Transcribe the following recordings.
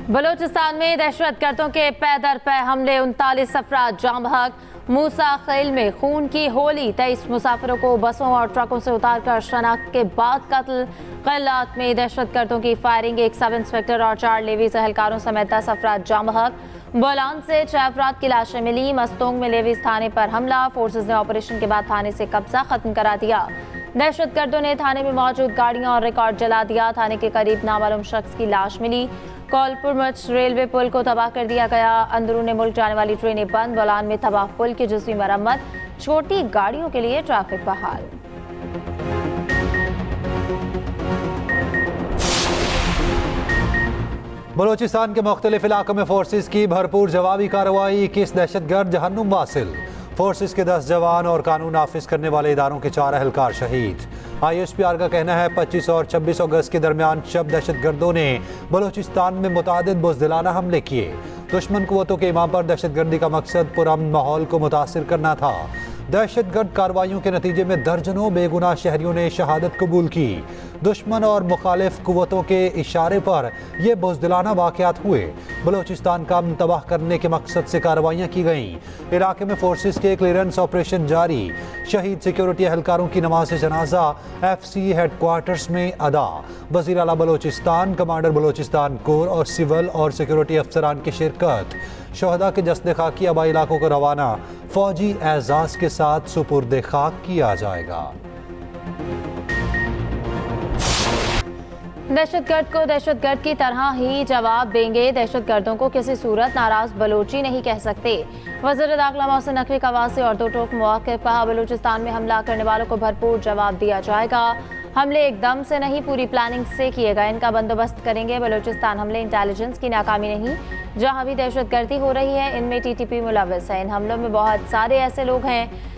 बलूचिस्तान में दहशतगर्दों के पै दर पै हमले, 39 अफराद जाँ बहक। मूसा खेल में खून की होली, 23 मुसाफिरों को बसों और ट्रकों से उतारकर शनाख्त के बाद कत्ल। क़िलात में दहशतगर्दों की फायरिंग, एक सब इंस्पेक्टर और 4 लेवीज एहलकारों समेत 10 अफराद जाँ बहक। बोलान से 6 अफराद की लाशें मिली। मस्तोंग में लेवीज थाने पर हमला, फोर्सेज ने ऑपरेशन के बाद थाने से कब्जा खत्म करा दिया। दहशतगर्दों ने थाने में मौजूद गाड़ियां और रिकॉर्ड जला दिया। थाने के करीब नामालूम शख्स की लाश मिली। कौलपुर मच रेलवे पुल को तबाह कर दिया गया। अंदरूनी मुल्क जाने वाली ट्रेनें बंद। बोलान में तबाह पुल की जुज़वी मरम्मत, छोटी गाड़ियों के लिए ट्रैफिक बहाल। बलूचिस्तान के मुख्तलिफ इलाकों में फोर्सेस की भरपूर जवाबी कार्रवाई, 21 दहशतगर्द जहन्नुम वासिल। फोर्सेस के 10 जवान और कानून नाफिज करने वाले इदारों के 4 एहलकार शहीद। ISPR का कहना है 25 और 26 अगस्त के दरमियान शब दहशतगर्दों ने बलूचिस्तान में मुतादिद बुज़दिलाना हमले किए। दुश्मन कुव्वतों के इमाम पर दहशतगर्दी का मकसद पुरअमन माहौल को मुतासिर करना था। दहशतगर्द कार्रवाइयों के नतीजे में दर्जनों बेगुनाह शहरियों ने शहादत कबूल की। दुश्मन और मुखालिफ कुव्वतों के इशारे पर यह बुज़दिलाना वाक़यात हुए। बलूचिस्तान का अमन तबाह करने के मकसद से कार्रवाइयाँ की गईं। इलाके में फोर्सेस के क्लियरेंस ऑपरेशन जारी। शहीद सिक्योरिटी एहलकारों की नमाज जनाजा FC हेडक्वार्टर्स में अदा। वज़ीर आला बलूचिस्तान, कमांडर बलूचिस्तान कोर और सिविल और सिक्योरिटी अफसरान की शिरकत। शहदा के जस्द खाकी आबाई इलाकों को रवाना, फौजी एजाज के साथ सुपुर्द खाक किया जाएगा। दहशतगर्द को दहशतगर्द की तरह ही जवाब देंगे। दहशतगर्दों को किसी सूरत नाराज बलोची नहीं कह सकते। वज़ीर दाखिला मोहसिन नकवी का वाज़ेह और दो टोक मौक़िफ़, कहा बलूचिस्तान में हमला करने वालों को भरपूर जवाब दिया जाएगा। हमले एकदम से नहीं, पूरी प्लानिंग से किए गए, इनका बंदोबस्त करेंगे। बलूचिस्तान हमले इंटेलिजेंस की नाकामी नहीं, जहाँ भी दहशतगर्दी हो रही है इनमें TTP मुलव्वस है। इन हमलों में बहुत सारे ऐसे लोग हैं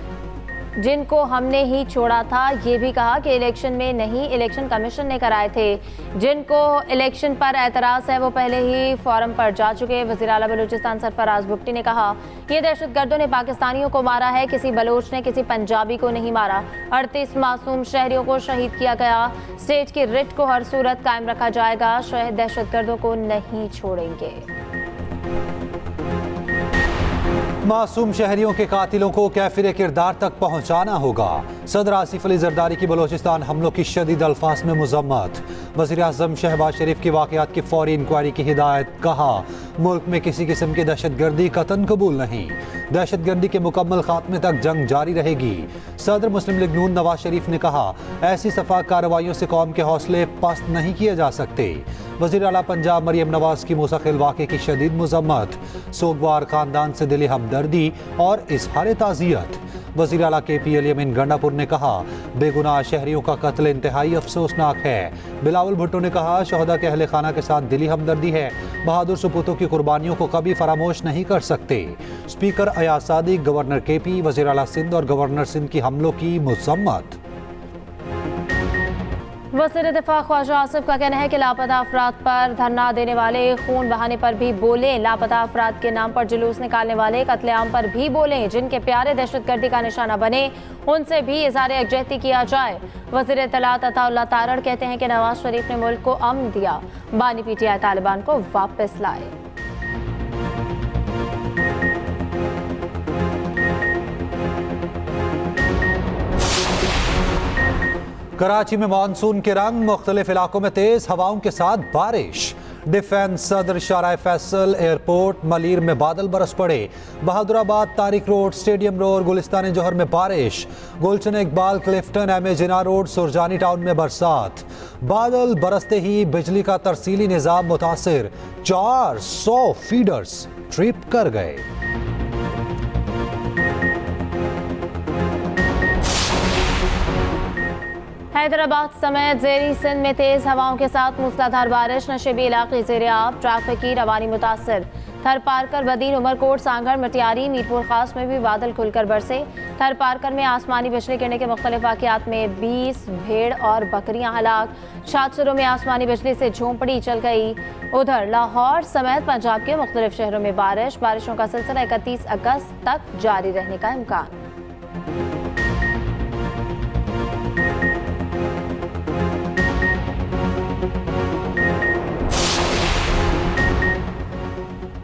जिनको हमने ही छोड़ा था। ये भी कहा कि इलेक्शन में नहीं, इलेक्शन कमीशन ने कराए थे। जिनको इलेक्शन पर एतराज़ है वो पहले ही फॉरम पर जा चुके। वज़ीर आला बलूचिस्तान सरफराज भुट्टी ने कहा, ये दहशतगर्दों ने पाकिस्तानियों को मारा है, किसी बलोच ने किसी पंजाबी को नहीं मारा। 38 मासूम शहरियों को शहीद किया गया। स्टेट की रिट को हर सूरत कायम रखा जाएगा। शहीद दहशतगर्दों को नहीं छोड़ेंगे। मासूम शहरियों के कातिलों को कैफिर किरदार तक पहुंचाना होगा। सदर आसिफ अली जरदारी की बलूचिस्तान हमलों की शदीद अल्फाज में मजम्मत। वज़ीर आज़म शहबाज शरीफ की वाक़यात की फौरी इंक्वायरी की हिदायत। कहा, मुल्क में किसी किस्म की दहशतगर्दी कतन कबूल नहीं। दहशतगर्दी के मुकम्मल खात्मे तक जंग जारी रहेगी। सदर मुस्लिम लीग नून नवाज शरीफ ने कहा, ऐसी सफाक कार्रवाइयों से कौम के हौसले पस्त नहीं किए जा सकते। वज़ीर आला पंजाब मरियम नवाज की मूसा खेल वाक़े की शदीद मजम्मत। सोगवार खानदान से दिली हमदर्दी और इजहार ताज़ियत। वज़ीर आला KP अली अमीन गंडापुर ने कहा, बेगुनाह शहरियों का कत्ल इंतहाई अफसोसनाक है। बिलावल भुट्टो ने कहा, शहदा के अहले खाना के साथ दिली हमदर्दी है। बहादुर सपूतों की कुर्बानियों को कभी फरामोश नहीं कर सकते। Speaker Ayaz Sadiq, governor KP, वज़ीर आला सिंध और गवर्नर सिंध की हमलों की मजम्मत। वज़ीर दिफा ख्वाजा आसिफ का कहना है कि लापता अफराद पर धरना देने वाले खून बहाने पर भी बोलें, लापता अफराद के नाम पर जुलूस निकालने वाले कत्लेआम पर भी बोलें, जिनके प्यारे दहशतगर्दी का निशाना बने उनसे भी इज़हार यकजहती किया जाए। वज़ीर इत्तलात अताउल्लाह तारड़ कहते हैं कि नवाज शरीफ ने मुल्क को अमन दिया, बानी PTI तालिबान को वापस लाए। कराची में मानसून के रंग, मुख्तलिफ इलाकों में तेज हवाओं के साथ बारिश। डिफेंस सदर, शाहराह फैसल, एयरपोर्ट, मलीर में बादल बरस पड़े। Bahadurabad, Tariq road, stadium road, Gulistan Jauhar में बारिश। Gulshan Iqbal, Clifton, MA Jinnah road, Surjani town में बरसात। बादल बरसते ही बिजली का तरसीली निज़ाम मुतासिर, 400 फीडर्स ट्रिप कर गए। हैदराबाद समेत ज़ेरी सिंध में तेज हवाओं के साथ मूसलाधार बारिश, नशेबी इलाके ज़ेर-ए-आब, ट्रैफिक की रवानी मुतासर। थरपारकर, बदीन, उमरकोट, सांगड़, मटियारी, मीरपुर खास में भी बादल खुलकर बरसे। थरपारकर में आसमानी बिजली गिरने के मुख्तलिफ वाक़यात में 20 भेड़ और बकरियां हलाक। शादसरों में आसमानी बिजली से झोंपड़ी चल गई। उधर लाहौर समेत पंजाब के मुख्तलिफ शहरों में बारिशों का सिलसिला 31 अगस्त तक जारी रहने का इम्कान।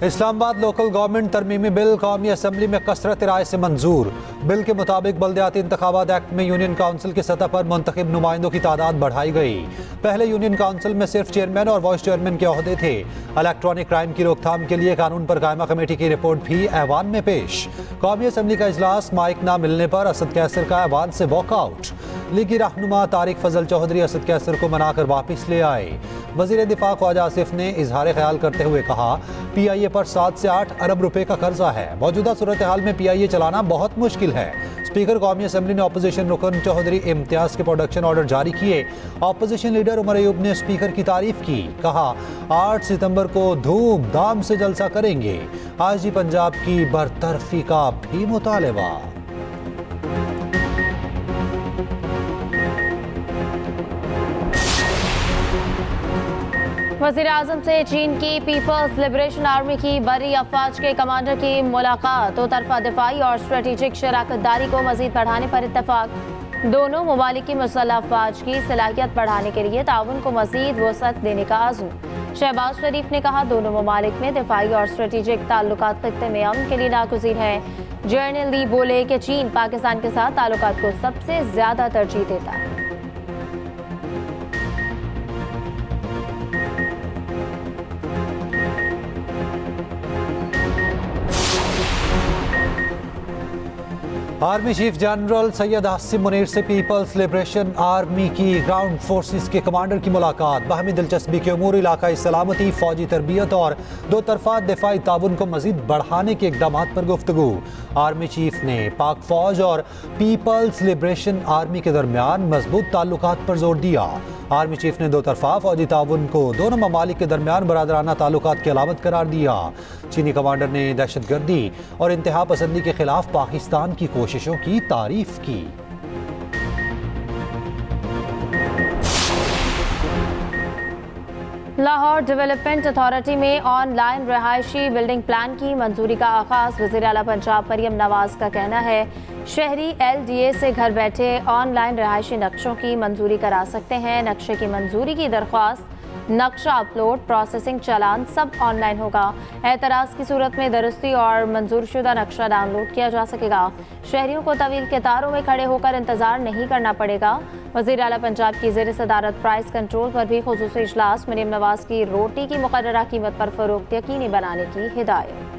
इस्लामाबाद लोकल गवर्नमेंट तरमीमी बिल कौमी असम्बली में कसरत राय से मंजूर। बिल के मुताबिक बल्दियाती इंतखाबात एक्ट में यूनियन काउंसिल की सतह पर मुंतखब नुमाइंदों की तादाद बढ़ाई गई। पहले यूनियन काउंसिल में सिर्फ चेयरमैन और वाइस चेयरमैन के ओहदे थे। इलेक्ट्रॉनिक क्राइम की रोकथाम के लिए कानून पर कायमा कमेटी की रिपोर्ट भी ऐवान में पेश। कौमी असम्बली का इजलास माइक न मिलने पर असद कैसर का ऐवान से वॉकआउट। लीगी रहनुमा तारिक फजल चौधरी असद कैसर को मनाकर वापस ले आए। वजीर दिफा ख्वाजा आसिफ ने इजहार ख्याल करते हुए कहा, PIA पर 7 से 8 अरब रुपए का कर्जा है। मौजूदा सूरत हाल में PIA चलाना बहुत मुश्किल है। स्पीकर कौमी असम्बली ने अपोजिशन रुकन चौधरी इम्तियाज के प्रोडक्शन ऑर्डर जारी किए। अपोजिशन लीडर उमर अयूब ने स्पीकर की तारीफ की। कहा, 8 सितंबर को धूमधाम से जलसा करेंगे। IG पंजाब की बरतरफी का भी मुतालबा। वज़ीर आज़म से चीन की पीपल्स लिबरेशन आर्मी की बड़ी अफवाज के कमांडर की मुलाकात। दो तरफा दिफाई और स्ट्रेटेजिक शराकतदारी को मजीद बढ़ाने पर इत्तेफाक। दोनों ममालिक की मुसल्लह अफवाज की सलाहियत बढ़ाने के लिए ताउन को मजीद वसअत देने का आज़म। शहबाज शरीफ ने कहा, दोनों ममालिक में दिफाई और स्ट्रेटेजिक ताल्लुकात खित्ते में अमन के लिए नागुज़ीर हैं। जनरल ली बोले कि चीन पाकिस्तान के साथ ताल्लुकात को सबसे ज्यादा तरजीह देता है। Army chief general Syed Asim Munir से पीपल्स लिबरेशन आर्मी की ग्राउंड फोर्सेस के कमांडर की मुलाकात। बाहमी दिलचस्पी के उमूर, इलाकाई सलामती, फौजी तरबियत और दो तरफा दिफाई ताउन को मजीद बढ़ाने के इकदाम पर गुफ्तगू। आर्मी चीफ ने पाक फौज और पीपल्स लिबरेशन आर्मी के दरमियान मजबूत ताल्लुकात पर जोर दिया। आर्मी चीफ ने दो तरफा फौजी ताउन को दोनों ममालिक के दरमियान बरादराना ताल्लुकात की अलामत करार दिया। चीनी कमांडर ने दहशतगर्दी और इंतहा पसंदी के खिलाफ पाकिस्तान की कोशिशों की तारीफ की। लाहौर डेवलपमेंट अथॉरिटी में ऑनलाइन रहायशी बिल्डिंग प्लान की मंजूरी का आगाज। वज़ीर आला पंजाब मरियम नवाज का कहना है, शहरी LDA से घर बैठे ऑनलाइन रहायशी नक्शों की मंजूरी करा सकते हैं। नक्शे की मंजूरी की दरख्वास्त, नक्शा अपलोड, प्रोसेसिंग, चालान सब ऑनलाइन होगा। एतराज़ की सूरत में दुरुस्ती और मंजूर शुदा नक्शा डाउनलोड किया जा सकेगा। शहरियों को तवील कतारों में खड़े होकर इंतजार नहीं करना पड़ेगा। वज़ीर आला पंजाब की ज़ेर सदारत प्राइस कंट्रोल पर भी खुसूसी इजलास। मरियम नवाज की रोटी की मुकर्ररा कीमत पर फरोख्त यकीनी बनाने की हिदायत।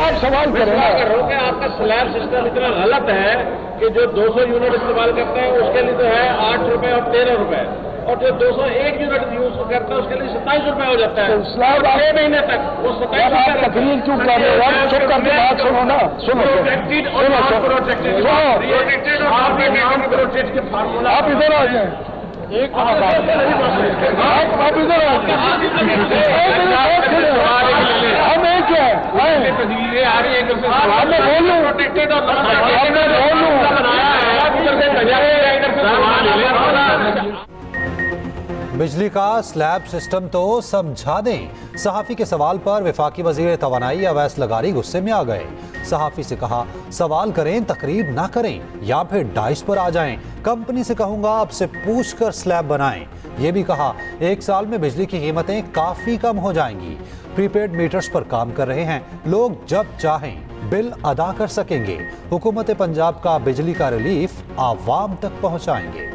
आप सवाल करें कि आपका स्लैब सिस्टम इतना गलत है कि जो 200 यूनिट इस्तेमाल करते हैं उसके लिए तो है 8 रुपए और 13 रुपए, और जो 201 यूनिट यूज करते हैं उसके लिए 27 रुपए हो जाता है। स्लैब 6 महीने तक वो 27 रुपए तकलीफ क्यों कर रहे हो? चुप करके बात सुनो ना, सुनो प्रोटेक्टेड और नॉन प्रोटेक्टेड, प्रोटेक्टेड और नॉन प्रोटेक्टेड के फार्मूला। आप इधर आ जाएं, एक आप इधर आ जाएं, हम एक है आ रही है प्रोटेक्टेड और बिजली का स्लैब सिस्टम तो समझा दें। सहाफी के सवाल पर वफाकी वजीर तवानाई अवैस लगारी गुस्से में आ गए। सहाफी से कहा, सवाल करें तकरीब ना करें या फिर डाइस पर आ जाएं। कंपनी से कहूंगा आपसे पूछ कर स्लैब बनाएं। ये भी कहा, 1 साल में बिजली की कीमतें काफी कम हो जाएंगी। प्रीपेड मीटर्स पर काम कर रहे हैं, लोग जब चाहें बिल अदा कर सकेंगे। हुकूमत पंजाब का बिजली का रिलीफ आवाम तक पहुंचाएंगे।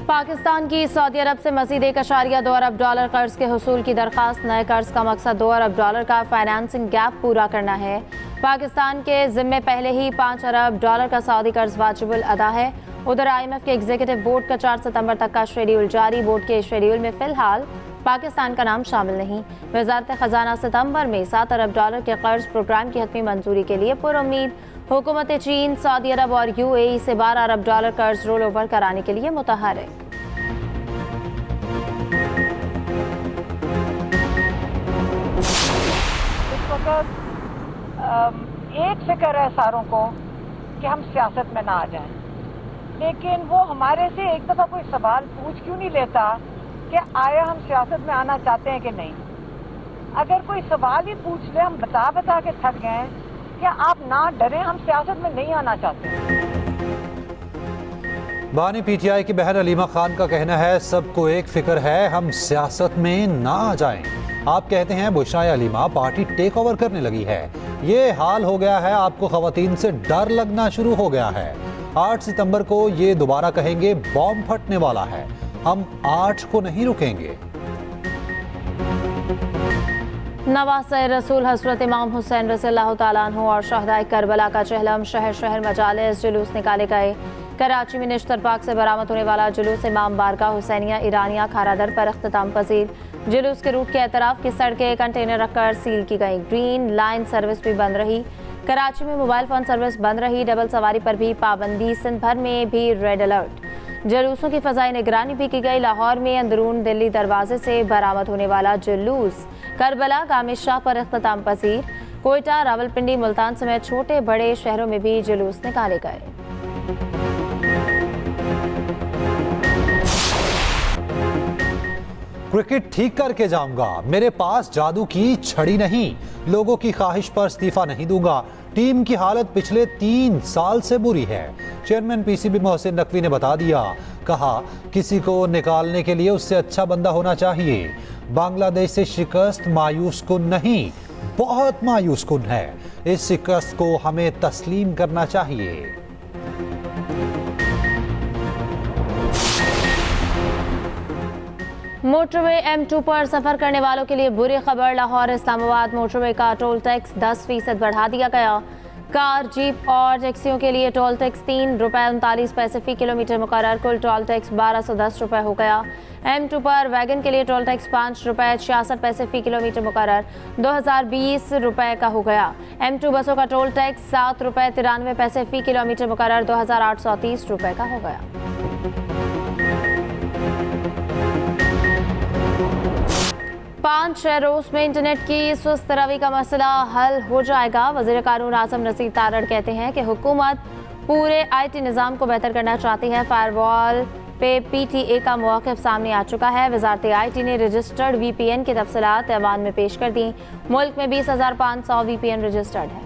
पाकिस्तान की सऊदी अरब से मज़ीद 1.2 अरब डॉलर कर्ज के हुसूल की दरख्वास्त। नए कर्ज का मकसद 2 अरब डॉलर का फाइनेंसिंग गैप पूरा करना है। पाकिस्तान के जिम्मे पहले ही 5 अरब डॉलर का सऊदी कर्ज वाजिबुल अदा है। उधर IMF के एग्जीक्यूटिव बोर्ड का 4 सितंबर तक का शेड्यूल जारी। बोर्ड के शेड्यूल में फिलहाल पाकिस्तान का नाम शामिल नहीं। वजारत खजाना सितंबर में 7 अरब डॉलर के कर्ज प्रोग्राम की हतमी मंजूरी के लिए पुरुम्मीद। हुकूमत चीन, सऊदी अरब और UAE से 12 अरब डॉलर कर्ज रोल ओवर कराने के लिए मुतहर्रिक। इस वक्त एक फिक्र है सारों को कि हम सियासत में ना आ जाएं, लेकिन वो हमारे से एक दफ़ा कोई सवाल पूछ क्यों नहीं लेता कि आया हम सियासत में आना चाहते हैं कि नहीं। अगर कोई सवाल ही पूछ ले, हम बता के थक गए कि आप ना डरें, हम सियासत में नहीं आना चाहते। बानी पीटीआई की बहन अलीमा खान का कहना है, सबको एक फिक्र है, हम सियासत में ना आ जाएं। आप कहते हैं Bushra Aleema party take over करने लगी है। ये हाल हो गया है, आपको खवातीन से डर लगना शुरू हो गया है। 8 सितंबर को ये दोबारा कहेंगे बॉम्ब फटने वाला है, हम 8 को नहीं रुकेंगे। नवासे रसूल हजरत इमाम हुसैन रज़ियल्लाहु ताला अन्हु और शहदाए करबला का चहलम शहर शहर मजालिस जुलूस निकाले गए। कराची में निश्तर पाक से बरामद होने वाला जुलूस इमाम बारगाह हुसैनिया ईरानिया खारादर पर अख्तिताम पजीर। जुलूस के रूट के एतराफ की सड़कें कंटेनर रखकर सील की गई। ग्रीन लाइन सर्विस भी बंद रही। कराची में मोबाइल फोन सर्विस बंद रही। डबल सवारी पर भी पाबंदी। सिंध भर में भी रेड अलर्ट। जुलूसों की फजाई निगरानी भी की गई। लाहौर में अंदरून दिल्ली दरवाजे से बरामद होने वाला जुलूस करबला गामी शाह पर अख्तिताम पजीर। कोयटा, रावलपिंडी, मुल्तान समेत छोटे बड़े शहरों में भी जुलूस निकाले गए। क्रिकेट ठीक करके जाऊंगा, मेरे पास जादू की छड़ी नहीं, लोगों की ख्वाहिश पर इस्तीफा नहीं दूंगा। टीम की हालत पिछले 3 साल से बुरी है। चेयरमैन पीसीबी मोहसिन नकवी ने बता दिया, कहा किसी को निकालने के लिए उससे अच्छा बंदा होना चाहिए। बांग्लादेश से शिकस्त मायूस कुन नहीं, बहुत मायूस कुन है। इस शिकस्त को हमें तस्लीम करना चाहिए। मोटरवे M2 पर सफर करने वालों के लिए बुरी खबर। लाहौर इस्लामाबाद मोटरवे का टोल टैक्स 10% बढ़ा दिया गया। कार, जीप और टैक्सियों के लिए टोल टैक्स ₹3.39 फी किलोमीटर मुकर्रर। कुल टोल टैक्स ₹1210 हो गया। M2 पर वैगन के लिए टोल टैक्स ₹5.66 फी किलोमीटर मुकर्रर, ₹2020 का हो गया। M2 बसों का टोल टैक्स ₹7.93 फी किलोमीटर मुकर्रर, ₹2830 का हो गया। 5 रोज में इंटरनेट की सुस्त रवि का मसला हल हो जाएगा। वज़ीर कानून आज़म नसीर तारड़ कहते हैं कि हुकूमत पूरे IT निज़ाम को बेहतर करना चाहती है। फायरवॉल पे PTA का मौक़िफ़ सामने आ चुका है। वज़ारत IT ने रजिस्टर्ड VPN की तफसीलात ऐवान में पेश कर दी। मुल्क में 20,500 VPN रजिस्टर्ड है।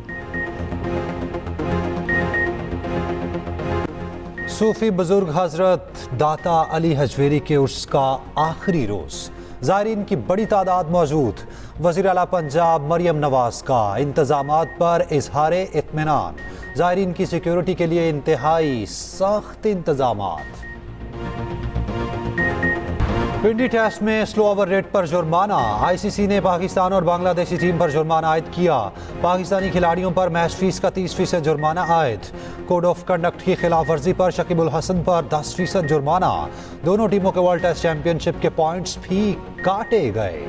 सूफी बुजुर्ग हजरत दाता अली हजवेरी के उर्स का आखिरी रोज, ज़ायरीन की बड़ी तादाद मौजूद। वज़ीर आला पंजाब मरियम नवाज का इंतज़ामात पर इजहार इत्मीनान। ज़ायरीन की सिक्योरिटी के लिए इंतहाई सख्त इंतज़ामात। पिंडी टेस्ट में स्लो ओवर रेट पर जुर्माना। ICC ने पाकिस्तान और बांग्लादेशी टीम पर जुर्माना आयद किया। पाकिस्तानी खिलाड़ियों पर मैच फीस का 30% जुर्माना आयद। कोड ऑफ कंडक्ट की खिलाफ वर्जी पर शकीबुल हसन पर 10% जुर्माना। दोनों टीमों के वर्ल्ड टेस्ट चैंपियनशिप के पॉइंट्स भी काटे गए।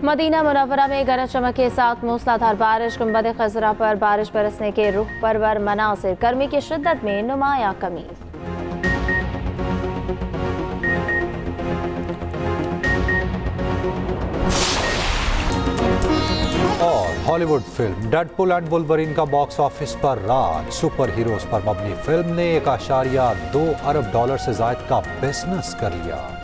मदीना मुनव्वरा में गरज चमक के साथ मूसलाधार बारिश। गुंबद खजरा पर बारिश बरसने के रुख परवर मनासिर। गर्मी की शिद्दत में नुमाया कमी। और Hollywood film Deadpool and Wolverine का बॉक्स ऑफिस पर राज। सुपर हीरोज पर मबनी फिल्म ने $1.2 अरब से ज्यादा का बिजनेस कर लिया।